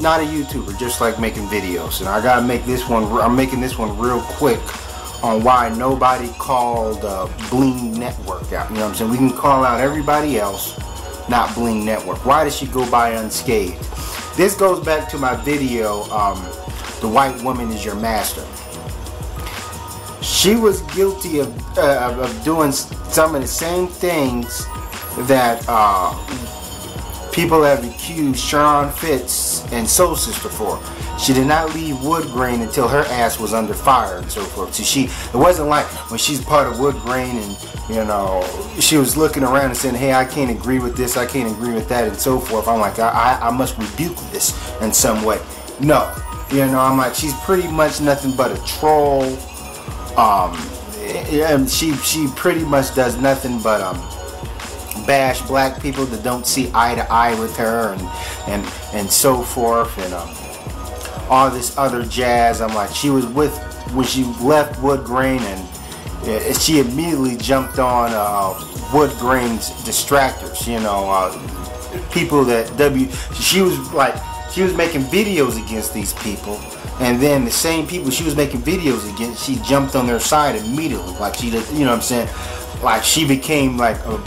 not a YouTuber, just like making videos. And I gotta make this one, I'm making this one real quick on why nobody called Bling Network out. You know what I'm saying? We can call out everybody else, not Bling Network. Why did she go by unscathed? This goes back to my video, The White Woman is Your Master. She was guilty of doing some of the same things that people have accused Sharon Fitz and Soul Sister for. She did not leave Wood Grain until her ass was under fire and so forth. So it wasn't like when she's part of Wood Grain and, you know, she was looking around and saying, hey, I can't agree with this, I can't agree with that and so forth. I'm like, I must rebuke this in some way. No, you know, I'm like, she's pretty much nothing but a troll. She pretty much does nothing but bash black people that don't see eye to eye with her and so forth, and all this other jazz. I'm like, she was with, when she left Wood Grain, and she immediately jumped on Wood Grain's distractors, you know, people that she was making videos against these people, and then the same people she was making videos against, she jumped on their side immediately, like she did, you know what I'm saying, like she became like a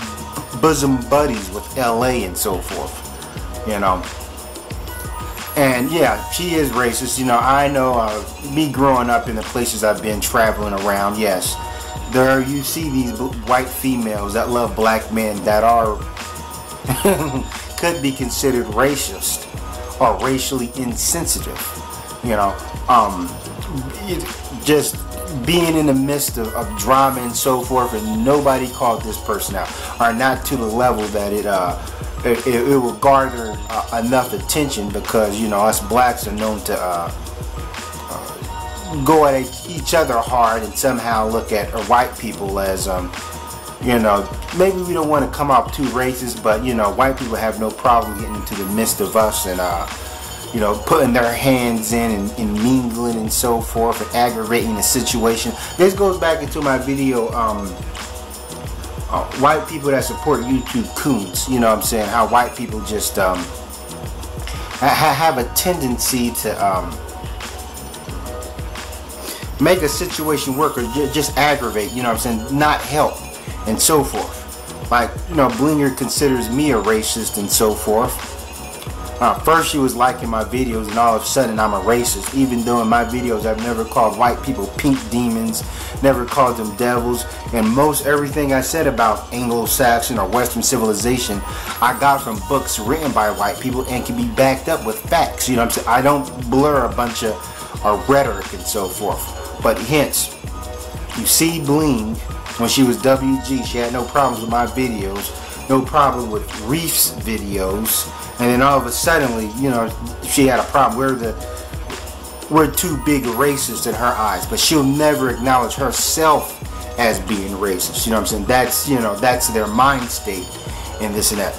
bosom buddies with LA and so forth, you know. And yeah, she is racist. You know, I know, me growing up in the places I've been traveling around, yes, there you see these white females that love black men that are could be considered racist or racially insensitive, you know, just being in the midst of drama and so forth, and nobody called this person out, or not to the level that it will garner enough attention, because, you know, us blacks are known to go at each other hard and somehow look at white people as, you know, maybe we don't want to come out too racist, but, you know, white people have no problem getting into the midst of us and, you know, putting their hands in and mingling and so forth and aggravating the situation. This goes back into my video, white people that support YouTube coons. You know what I'm saying? How white people just have a tendency to make a situation work, or just aggravate, you know what I'm saying, not help and so forth. Like, you know, Blinger considers me a racist and so forth. First she was liking my videos, and all of a sudden I'm a racist, even though in my videos I've never called white people pink demons, never called them devils, and most everything I said about Anglo-Saxon or Western civilization I got from books written by white people and can be backed up with facts. You know what I'm saying? I don't blur a bunch of rhetoric and so forth. But hence, you see Bling, when she was WG, she had no problems with my videos, no problem with Reef's videos, and then all of a sudden, you know, she had a problem. We're too big racists in her eyes, but she'll never acknowledge herself as being racist. You know what I'm saying? That's, you know, that's their mind state and this and that.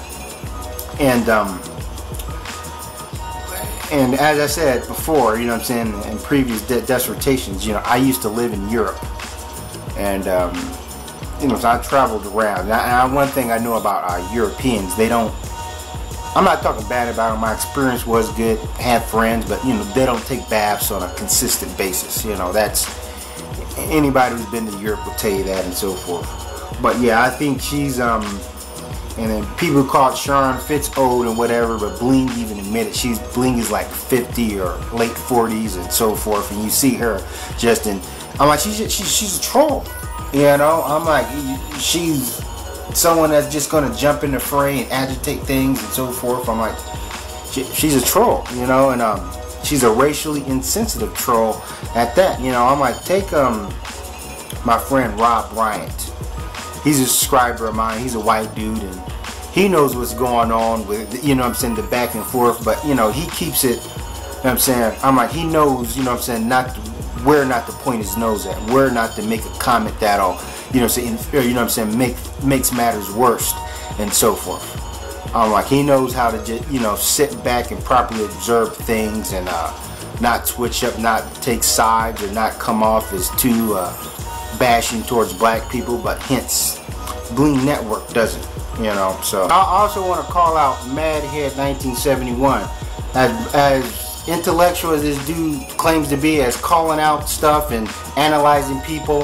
And as I said before, you know what I'm saying, in previous dissertations, you know, I used to live in Europe, and you know, so I traveled around. Now, one thing I know about Europeans, they don't, I'm not talking bad about them, my experience was good, had friends, but, you know, they don't take baths on a consistent basis. You know, that's, anybody who's been to Europe will tell you that and so forth. But yeah, I think she's, and then people called Sharon Fitz old and whatever, but Bling even admitted Bling is like 50 or late 40s and so forth, and you see her just in, I'm like, she's a troll, you know. I'm like, she's someone that's just gonna jump in the fray and agitate things and so forth. I'm like, she's a troll, you know, and she's a racially insensitive troll at that, you know. I'm like, take my friend Rob Bryant. He's a subscriber of mine. He's a white dude, and he knows what's going on with, you know what I'm saying, the back and forth, but, you know, he keeps it, you know what I'm saying, I'm like, he knows, you know what I'm saying, where not to point his nose at, where not to make a comment that'll, you know, say, you know what I'm saying, makes matters worse and so forth. I'm like, he knows how to just, you know, sit back and properly observe things and not switch up, not take sides, or not come off as too bashing towards black people, but hence Bling Network doesn't, you know. So I also want to call out Madhead 1971 as intellectual as this dude claims to be, as calling out stuff and analyzing people,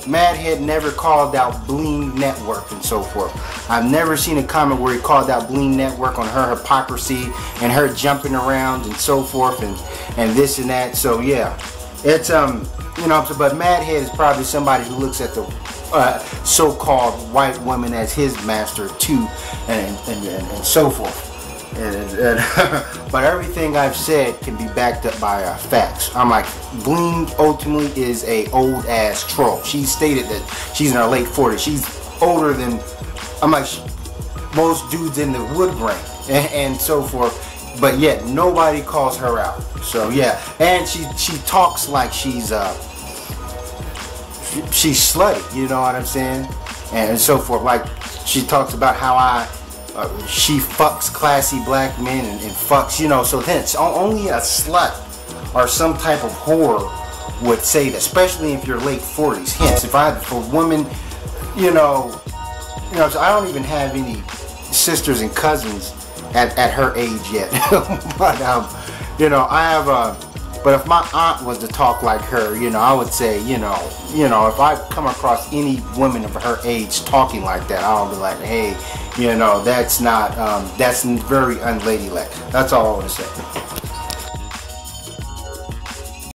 Madhead never called out Bling Network and so forth. I've never seen a comment where he called out Bling Network on her hypocrisy and her jumping around and so forth and this and that. So yeah, it's you know, but Madhead is probably somebody who looks at the so-called white woman as his master too, and so forth. But everything I've said can be backed up by facts. I'm like, Bling ultimately is a old ass troll. She stated that she's in her late 40s. She's older than, I'm like, most dudes in the wood grain and so forth. But yet nobody calls her out. So yeah, and she talks like she's slutty. You know what I'm saying? And so forth. Like she talks about how she fucks classy black men and fucks, you know, so hence only a slut or some type of whore would say that, especially if you're late 40s. Hence, if a woman, you know, so I don't even have any sisters and cousins at her age yet. But you know, I have but if my aunt was to talk like her, you know, I would say, you know, if I come across any woman of her age talking like that, I'll be like, hey, you know, that's not, that's very unladylike. That's all I want to say.